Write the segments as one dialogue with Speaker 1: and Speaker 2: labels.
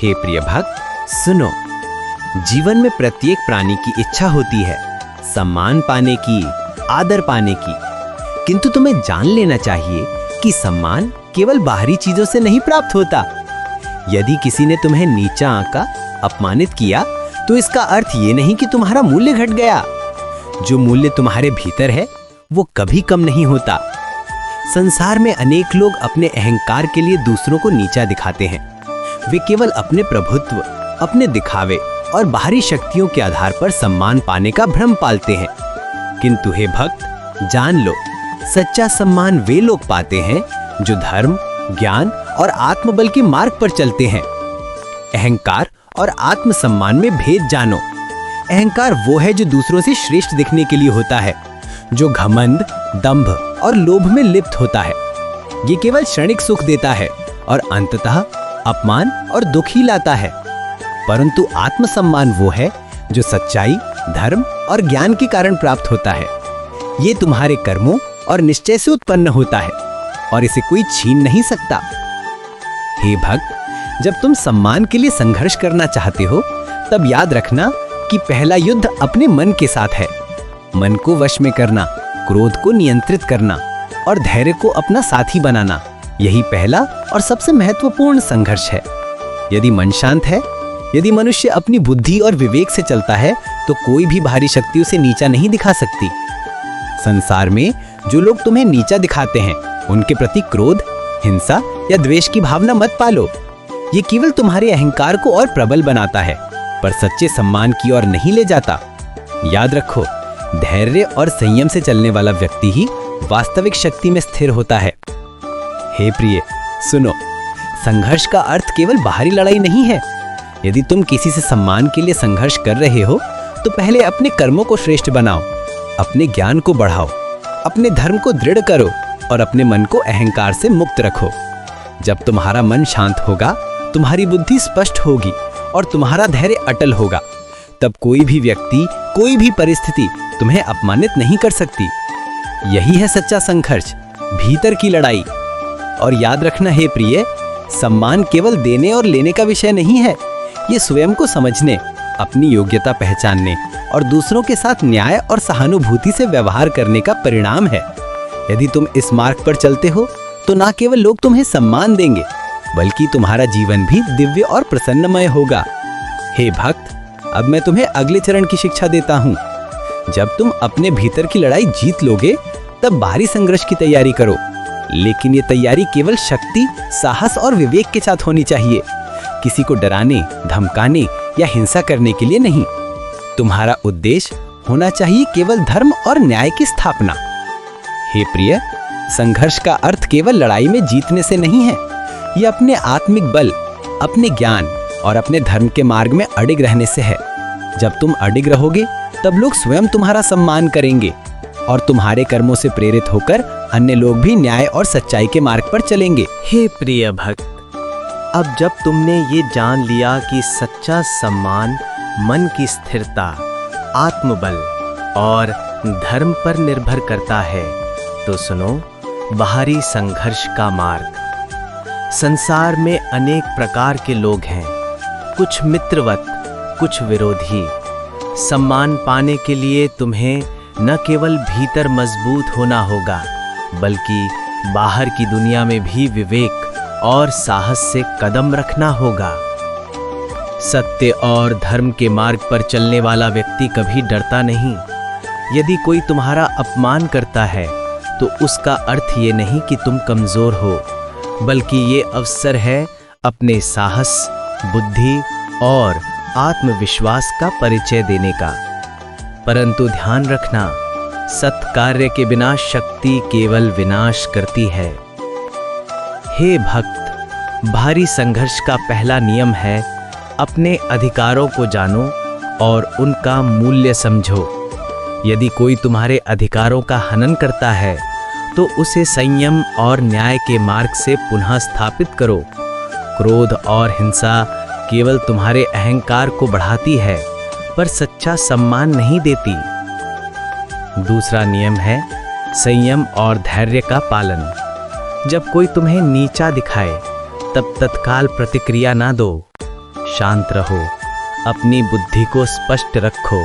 Speaker 1: हे प्रिय भक्त, सुनो। जीवन में प्रत्येक प्राणी की इच्छा होती है सम्मान पाने की, आदर पाने की, किंतु तुम्हें जान लेना चाहिए कि सम्मान केवल बाहरी चीजों से नहीं प्राप्त होता। यदि किसी ने तुम्हें नीचा आंका, अपमानित किया, तो इसका अर्थ ये नहीं कि तुम्हारा मूल्य घट गया। जो मूल्य तुम्हारे भीतर है वो कभी कम नहीं होता। संसार में अनेक लोग अपने अहंकार के लिए दूसरों को नीचा दिखाते हैं। वे केवल अपने प्रभुत्व, अपने दिखावे और बाहरी शक्तियों के आधार पर सम्मान पाने का भ्रम पालते हैं। किंतु हे भक्त, जान लो, सच्चा सम्मान वे लोग पाते हैं जो धर्म, ज्ञान और आत्मबल के मार्ग पर चलते हैं। अहंकार और आत्मसम्मान में भेद जानो। अहंकार वो है जो दूसरों से श्रेष्ठ दिखने के लिए होता है, जो घमंड, दंभ और लोभ में लिप्त होता है। ये केवल क्षणिक सुख देता है और अंततः अपमान और दुख ही लाता है। परंतु आत्मसम्मान वो है जो सच्चाई, धर्म और ज्ञान के कारण प्राप्त होता है। ये तुम्हारे कर्मों और निश्चय से उत्पन्न होता है और इसे कोई छीन नहीं सकता। हे भक्त, जब तुम सम्मान के लिए संघर्ष करना चाहते हो, तब याद रखना कि पहला युद्ध अपने मन के साथ है। मन को वश में करना, क्रोध को नियंत्रित करना और धैर्य को अपना साथी बनाना, यही पहला और सबसे महत्वपूर्ण संघर्ष है। यदि मन शांत है, यदि मनुष्य अपनी बुद्धि और विवेक से चलता है, तो कोई भी बाहरी शक्ति उसे नीचा नहीं दिखा सकती। संसार में जो लोग तुम्हें नीचा दिखाते हैं, उनके प्रति क्रोध, हिंसा या द्वेष की भावना मत पालो। ये केवल तुम्हारे अहंकार को और प्रबल बनाता है, पर सच्चे सम्मान की ओर नहीं ले जाता। याद रखो, धैर्य और संयम से चलने वाला व्यक्ति ही वास्तविक शक्ति में स्थिर होता है। हे प्रिय, सुनो, संघर्ष का अर्थ केवल बाहरी लड़ाई नहीं है। यदि तुम किसी से सम्मान के लिए संघर्ष कर रहे हो, तो पहले अपने कर्मों को श्रेष्ठ बनाओ, अपने ज्ञान को बढ़ाओ, अपने धर्म को दृढ़ करो और अपने मन को अहंकार से मुक्त रखो। जब तुम्हारा मन शांत होगा, तुम्हारी बुद्धि स्पष्ट होगी और तुम्हारा धैर्य अटल होगा, तब कोई भी व्यक्ति, कोई भी परिस्थिति तुम्हें अपमानित नहीं कर सकती। यही है सच्चा संघर्ष, भीतर की लड़ाई। और याद रखना हे प्रिय, सम्मान केवल देने और लेने का विषय नहीं है। ये स्वयं को समझने, अपनी योग्यता पहचानने और दूसरों के साथ न्याय और सहानुभूति से व्यवहार करने का परिणाम है। यदि तुम इस मार्ग पर चलते हो, तो ना केवल लोग तुम्हें सम्मान देंगे, बल्कि तुम्हारा जीवन भी दिव्य और प्रसन्नमय होगा। हे भक्त, अब मैं तुम्हें अगले चरण की शिक्षा देता हूँ। जब तुम अपने भीतर की लड़ाई जीत लोगे, तब बाहरी संघर्ष की तैयारी करो। लेकिन ये तैयारी केवल शक्ति, साहस और विवेक के साथ होनी चाहिए, किसी को डराने, धमकाने या हिंसा करने के लिए नहीं। तुम्हारा उद्देश्य होना चाहिए केवल धर्म और न्याय की स्थापना। हे प्रिय, संघर्ष का अर्थ केवल लड़ाई में जीतने से नहीं है। ये अपने आत्मिक बल, अपने ज्ञान और अपने धर्म के मार्ग में अडिग रहने से है। जब तुम अडिग रहोगे, तब लोग स्वयं तुम्हारा सम्मान करेंगे और तुम्हारे कर्मों से प्रेरित होकर अन्य लोग भी न्याय और सच्चाई के मार्ग पर चलेंगे।
Speaker 2: हे प्रिय भक्त, अब जब तुमने ये जान लिया कि सच्चा सम्मान मन की स्थिरता, आत्मबल और धर्म पर निर्भर करता है, तो सुनो बाहरी संघर्ष का मार्ग। संसार में अनेक प्रकार के लोग हैं, कुछ मित्रवत, कुछ विरोधी। सम्मान पाने के लिए तुम्हें न केवल भीतर मजबूत होना होगा, बल्कि बाहर की दुनिया में भी विवेक और साहस से कदम रखना होगा। सत्य और धर्म के मार्ग पर चलने वाला व्यक्ति कभी डरता नहीं। यदि कोई तुम्हारा अपमान करता है, तो उसका अर्थ ये नहीं कि तुम कमजोर हो, बल्कि ये अवसर है अपने साहस, बुद्धि और आत्मविश्वास का परिचय देने का। परंतु ध्यान रखना, सत्कार्य के बिना शक्ति केवल विनाश करती है। हे भक्त, भारी संघर्ष का पहला नियम है अपने अधिकारों को जानो और उनका मूल्य समझो। यदि कोई तुम्हारे अधिकारों का हनन करता है, तो उसे संयम और न्याय के मार्ग से पुनः स्थापित करो। क्रोध और हिंसा केवल तुम्हारे अहंकार को बढ़ाती है, पर सच्चा सम्मान नहीं देती। दूसरा नियम है संयम और धैर्य का पालन। जब कोई तुम्हें नीचा दिखाए, तब तत्काल प्रतिक्रिया ना दो। शांत रहो, अपनी बुद्धि को स्पष्ट रखो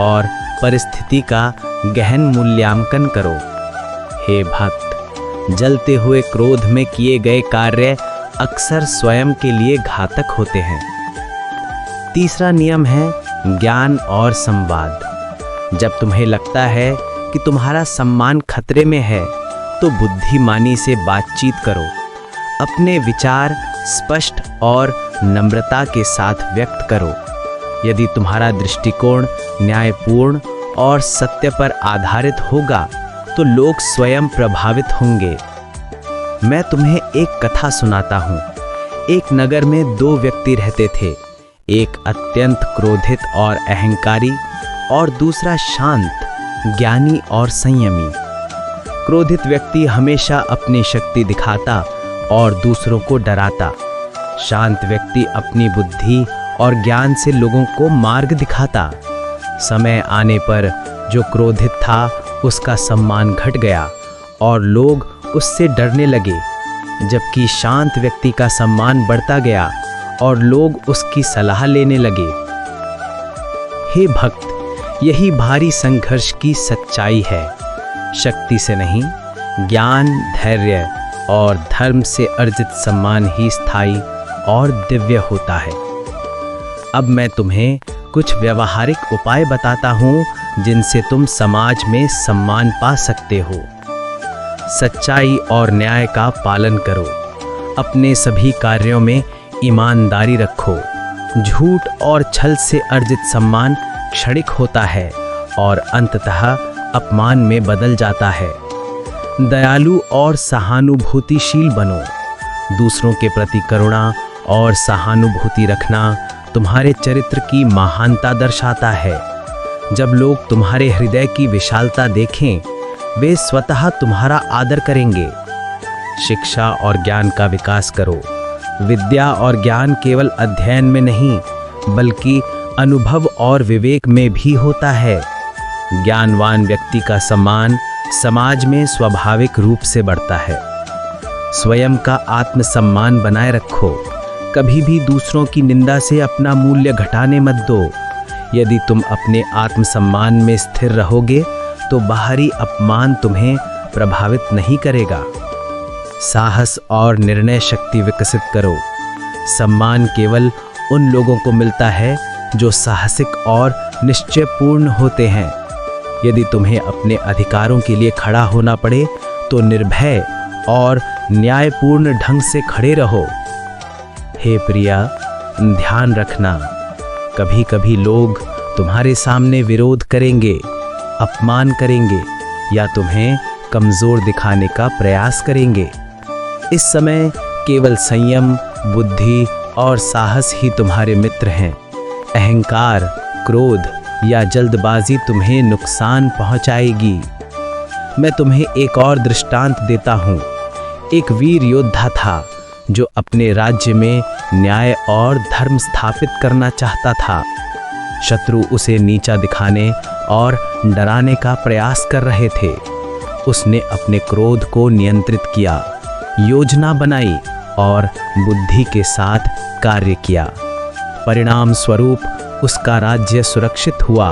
Speaker 2: और परिस्थिति का गहन मूल्यांकन करो। हे भक्त, जलते हुए क्रोध में किए गए कार्य अक्सर स्वयं के लिए घातक होते हैं। तीसरा नियम है ज्ञान और संवाद। जब तुम्हें लगता है कि तुम्हारा सम्मान खतरे में है तो बुद्धिमानी से बातचीत करो। अपने विचार स्पष्ट और नम्रता के साथ व्यक्त करो। यदि तुम्हारा दृष्टिकोण न्यायपूर्ण और सत्य पर आधारित होगा तो लोग स्वयं प्रभावित होंगे। मैं तुम्हें एक कथा सुनाता हूँ। एक नगर में 2 व्यक्ति रहते थे, एक अत्यंत क्रोधित और अहंकारी और दूसरा शांत, ज्ञानी और संयमी। क्रोधित व्यक्ति हमेशा अपनी शक्ति दिखाता और दूसरों को डराता। शांत व्यक्ति अपनी बुद्धि और ज्ञान से लोगों को मार्ग दिखाता। समय आने पर जो क्रोधित था उसका सम्मान घट गया और लोग उससे डरने लगे, जबकि शांत व्यक्ति का सम्मान बढ़ता गया और लोग उसकी सलाह लेने लगे। हे भक्त, यही भारी संघर्ष की सच्चाई है। शक्ति से नहीं, ज्ञान, धैर्य और धर्म से अर्जित सम्मान ही स्थायी और दिव्य होता है। अब मैं तुम्हें कुछ व्यवहारिक उपाय बताता हूँ जिनसे तुम समाज में सम्मान पा सकते हो। सच्चाई और न्याय का पालन करो। अपने सभी कार्यों में ईमानदारी रखो। झूठ और छल से अर्जित सम्मान क्षणिक होता है और अंततः अपमान में बदल जाता है। दयालु और सहानुभूतिशील बनो। दूसरों के प्रति करुणा और सहानुभूति रखना तुम्हारे चरित्र की महानता दर्शाता है। जब लोग तुम्हारे हृदय की विशालता देखें, वे स्वतः तुम्हारा आदर करेंगे। शिक्षा और ज्ञान का विकास करो। विद्या और ज्ञान केवल अध्ययन में नहीं, बल्कि अनुभव और विवेक में भी होता है। ज्ञानवान व्यक्ति का सम्मान समाज में स्वाभाविक रूप से बढ़ता है। स्वयं का आत्मसम्मान बनाए रखो। कभी भी दूसरों की निंदा से अपना मूल्य घटाने मत दो। यदि तुम अपने आत्मसम्मान में स्थिर रहोगे तो बाहरी अपमान तुम्हें प्रभावित नहीं करेगा। साहस और निर्णय शक्ति विकसित करो। सम्मान केवल उन लोगों को मिलता है जो साहसिक और निश्चयपूर्ण होते हैं। यदि तुम्हें अपने अधिकारों के लिए खड़ा होना पड़े तो निर्भय और न्यायपूर्ण ढंग से खड़े रहो। हे प्रिया, ध्यान रखना, कभी कभी लोग तुम्हारे सामने विरोध करेंगे, अपमान करेंगे या तुम्हें कमजोर दिखाने का प्रयास करेंगे। इस समय केवल संयम, बुद्धि और साहस ही तुम्हारे मित्र हैं। अहंकार, क्रोध या जल्दबाजी तुम्हें नुकसान पहुंचाएगी। मैं तुम्हें एक और दृष्टांत देता हूँ। एक वीर योद्धा था जो अपने राज्य में न्याय और धर्म स्थापित करना चाहता था। शत्रु उसे नीचा दिखाने और डराने का प्रयास कर रहे थे। उसने अपने क्रोध को नियंत्रित किया, योजना बनाई और बुद्धि के साथ कार्य किया। परिणाम स्वरूप उसका राज्य सुरक्षित हुआ।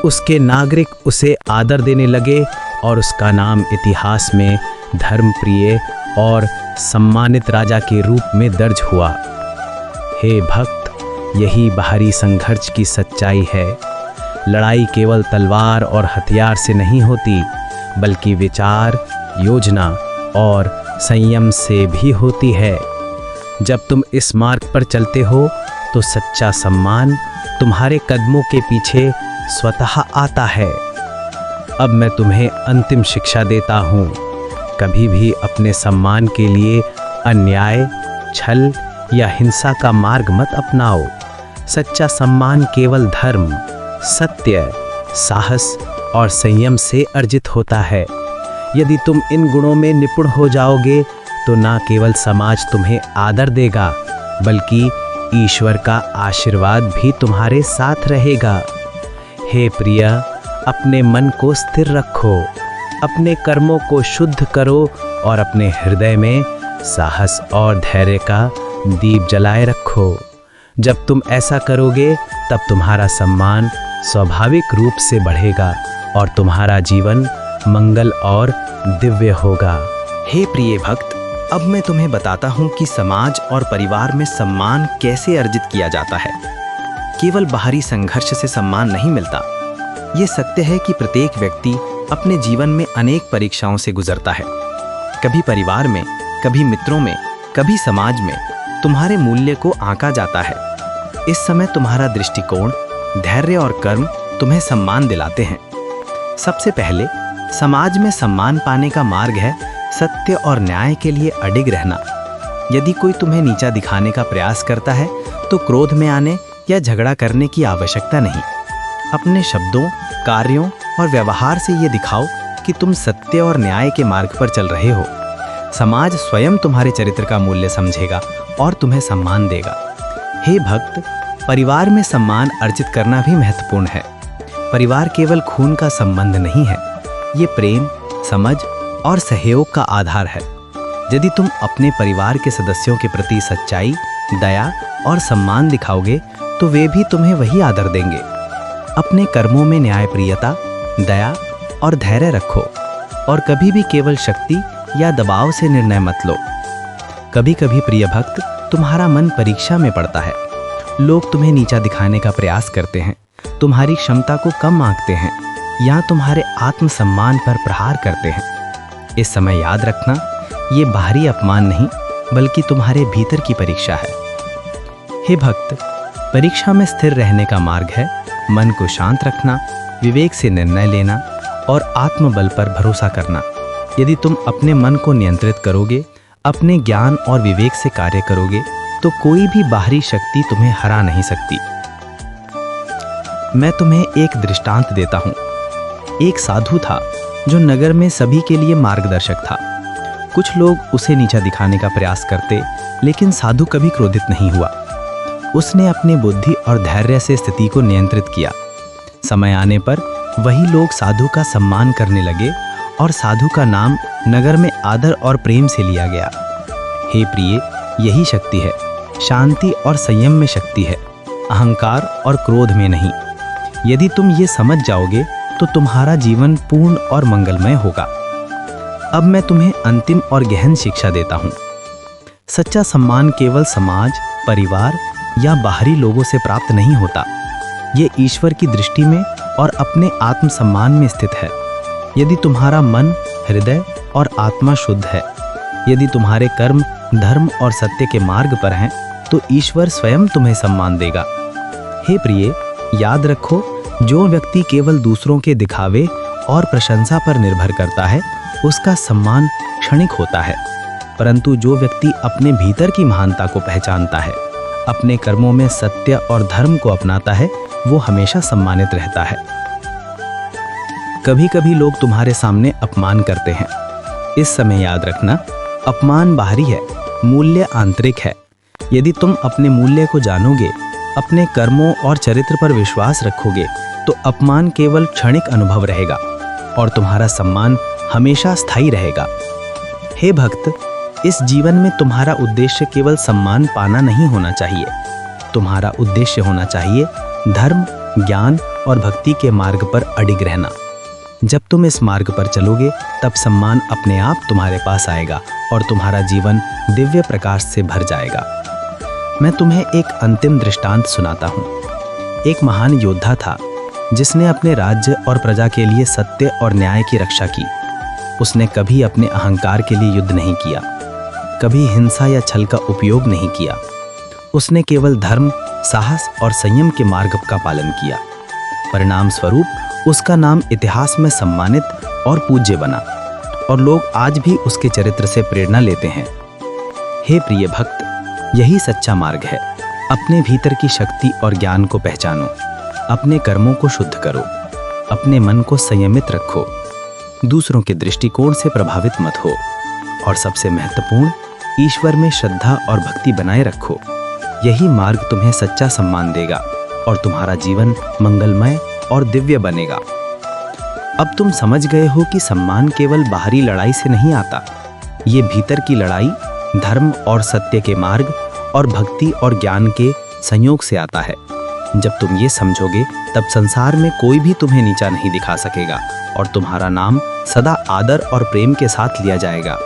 Speaker 2: उसके नागरिक उसे आदर देने लगे और उसका नाम इतिहास में धर्मप्रिय और सम्मानित राजा के रूप में दर्ज हुआ। हे भक्त, यही बाहरी संघर्ष की सच्चाई है। लड़ाई केवल तलवार और हथियार से नहीं होती, बल्कि विचार, योजना और संयम से भी होती है। जब तुम इस मार्ग पर चलते हो तो सच्चा सम्मान तुम्हारे कदमों के पीछे स्वतः आता है। अब मैं तुम्हें अंतिम शिक्षा देता हूँ। कभी भी अपने सम्मान के लिए अन्याय, छल या हिंसा का मार्ग मत अपनाओ। सच्चा सम्मान केवल धर्म, सत्य, साहस और संयम से अर्जित होता है। यदि तुम इन गुणों में निपुण हो जाओगे तो न केवल समाज तुम्हें आदर देगा, बल्कि ईश्वर का आशीर्वाद भी तुम्हारे साथ रहेगा। हे प्रिया, अपने मन को स्थिर रखो, अपने कर्मों को शुद्ध करो और अपने हृदय में साहस और धैर्य का दीप जलाए रखो। जब तुम ऐसा करोगे तब तुम्हारा सम्मान स्वाभाविक रूप से बढ़ेगा और तुम्हारा जीवन मंगल और दिव्य होगा।
Speaker 1: हे प्रिय भक्त, अब मैं तुम्हें बताता हूँ कि समाज और परिवार में सम्मान कैसे अर्जित किया जाता है। केवल बाहरी संघर्ष से सम्मान नहीं मिलता। ये सत्य है कि प्रत्येक व्यक्ति अपने जीवन में अनेक परीक्षाओं से गुजरता है। कभी परिवार में, कभी मित्रों में, कभी समाज में तुम्हारे मूल्य को आंका जाता है। इस समय तुम्हारा दृष्टिकोण, धैर्य और कर्म तुम्हें सम्मान दिलाते हैं। सबसे पहले समाज में सम्मान पाने का मार्ग है सत्य और न्याय के लिए अडिग रहना। यदि कोई तुम्हें नीचा दिखाने का प्रयास करता है तो क्रोध में आने या झगड़ा करने की आवश्यकता नहीं। अपने शब्दों, कार्यों और व्यवहार से ये दिखाओ कि तुम सत्य और न्याय के मार्ग पर चल रहे हो। समाज स्वयं तुम्हारे चरित्र का मूल्य समझेगा और तुम्हें सम्मान देगा। हे भक्त, परिवार में सम्मान अर्जित करना भी महत्वपूर्ण है। परिवार केवल खून का संबंध नहीं है, ये प्रेम, समझ और सहयोग का आधार है। यदि तुम अपने परिवार के सदस्यों के प्रति सच्चाई, दया और सम्मान दिखाओगे तो वे भी तुम्हें वही आदर देंगे। अपने कर्मों में न्यायप्रियता, दया और धैर्य रखो और कभी भी केवल शक्ति या दबाव से निर्णय मत लो। कभी कभी प्रिय भक्त, तुम्हारा मन परीक्षा में पड़ता है। लोग तुम्हें नीचा दिखाने का प्रयास करते हैं, तुम्हारी क्षमता को कम आंकते हैं या तुम्हारे आत्मसम्मान पर प्रहार करते हैं। इस समय याद रखना, ये बाहरी अपमान नहीं बल्कि तुम्हारे भीतर की परीक्षा है। हे भक्त, परीक्षा में स्थिर रहने का मार्ग है मन को शांत रखना, विवेक से निर्णय लेना और आत्मबल पर भरोसा करना। यदि तुम अपने मन को नियंत्रित करोगे, अपने ज्ञान और विवेक से कार्य करोगे तो कोई भी बाहरी शक्ति तुम्हें हरा नहीं सकती। मैं तुम्हें एक दृष्टांत देता हूँ। एक साधु था जो नगर में सभी के लिए मार्गदर्शक था। कुछ लोग उसे नीचा दिखाने का प्रयास करते, लेकिन साधु कभी क्रोधित नहीं हुआ। उसने अपनी बुद्धि और धैर्य से स्थिति को नियंत्रित किया। समय आने पर वही लोग साधु का सम्मान करने लगे और साधु का नाम नगर में आदर और प्रेम से लिया गया। हे प्रिय, यही शक्ति है। शांति और संयम में शक्ति है, अहंकार और क्रोध में नहीं। यदि तुम ये समझ जाओगे तो तुम्हारा जीवन पूर्ण और मंगलमय होगा। अब मैं तुम्हें अंतिम और गहन शिक्षा देता हूँ। सच्चा सम्मान केवल समाज, परिवार या बाहरी लोगों से प्राप्त नहीं होता। ये ईश्वर की दृष्टि में और अपने आत्मसम्मान में स्थित है। यदि तुम्हारा मन, हृदय और आत्मा शुद्ध है, यदि तुम्हारे कर्म धर्म और सत्य के मार्ग पर हैं, तो ईश्वर स्वयं तुम्हें सम्मान देगा। हे प्रिय, याद रखो, जो व्यक्ति केवल दूसरों के दिखावे और प्रशंसा पर निर्भर करता है, उसका सम्मान क्षणिक होता है। परंतु जो व्यक्ति अपने भीतर की महानता को पहचानता है, अपने कर्मों में सत्य और धर्म को अपनाता है, वो हमेशा सम्मानित रहता है। कभी कभी लोग तुम्हारे सामने अपमान करते हैं। इस समय याद रखना, अपमान बाहरी है, मूल्य आंतरिक है। यदि तुम अपने मूल्य को जानोगे, अपने कर्मों और चरित्र पर विश्वास रखोगे, तो अपमान केवल क्षणिक अनुभव रहेगा और तुम्हारा सम्मान हमेशा स्थायी रहेगा। हे भक्त, इस जीवन में तुम्हारा उद्देश्य केवल सम्मान पाना नहीं होना चाहिए। तुम्हारा उद्देश्य होना चाहिए धर्म, ज्ञान और भक्ति के मार्ग पर अडिग रहना। जब तुम इस मार्ग पर चलोगे, तब सम्मान अपने आप तुम्हारे पास आएगा और तुम्हारा जीवन दिव्य प्रकाश से भर जाएगा। मैं तुम्हें एक अंतिम दृष्टांत सुनाता हूँ। एक महान योद्धा था जिसने अपने राज्य और प्रजा के लिए सत्य और न्याय की रक्षा की। उसने कभी अपने अहंकार के लिए युद्ध नहीं किया, कभी हिंसा या छल का उपयोग नहीं किया। उसने केवल धर्म, साहस और संयम के मार्ग का पालन किया। परिणाम स्वरूप उसका नाम इतिहास में सम्मानित और पूज्य बना और लोग आज भी उसके चरित्र से प्रेरणा लेते हैं। हे प्रिय भक्त, यही सच्चा मार्ग है। अपने भीतर की शक्ति और ज्ञान को पहचानो, अपने कर्मों को शुद्ध करो, अपने मन को संयमित रखो, दूसरों के दृष्टिकोण से प्रभावित मत हो और सबसे महत्वपूर्ण, ईश्वर में श्रद्धा और भक्ति बनाए रखो। यही मार्ग तुम्हें सच्चा सम्मान देगा और तुम्हारा जीवन मंगलमय और दिव्य बनेगा। अब तुम समझ गए हो कि सम्मान केवल बाहरी लड़ाई से नहीं आता। ये भीतर की लड़ाई, धर्म और सत्य के मार्ग और भक्ति और ज्ञान के संयोग से आता है। जब तुम ये समझोगे तब संसार में कोई भी तुम्हें नीचा नहीं दिखा सकेगा और तुम्हारा नाम सदा आदर और प्रेम के साथ लिया जाएगा।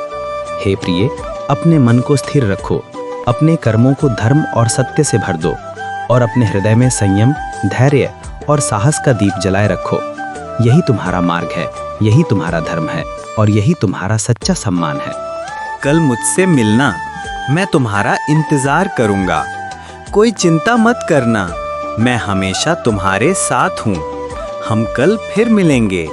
Speaker 1: हे प्रिय, अपने मन को स्थिर रखो, अपने कर्मों को धर्म और सत्य से भर दो और अपने हृदय में संयम, धैर्य और साहस का दीप जलाए रखो। यही तुम्हारा मार्ग है, यही तुम्हारा धर्म है और यही तुम्हारा सच्चा सम्मान है।
Speaker 2: कल मुझसे मिलना, मैं तुम्हारा इंतजार करूंगा। कोई चिंता मत करना, मैं हमेशा तुम्हारे साथ हूँ। हम कल फिर मिलेंगे।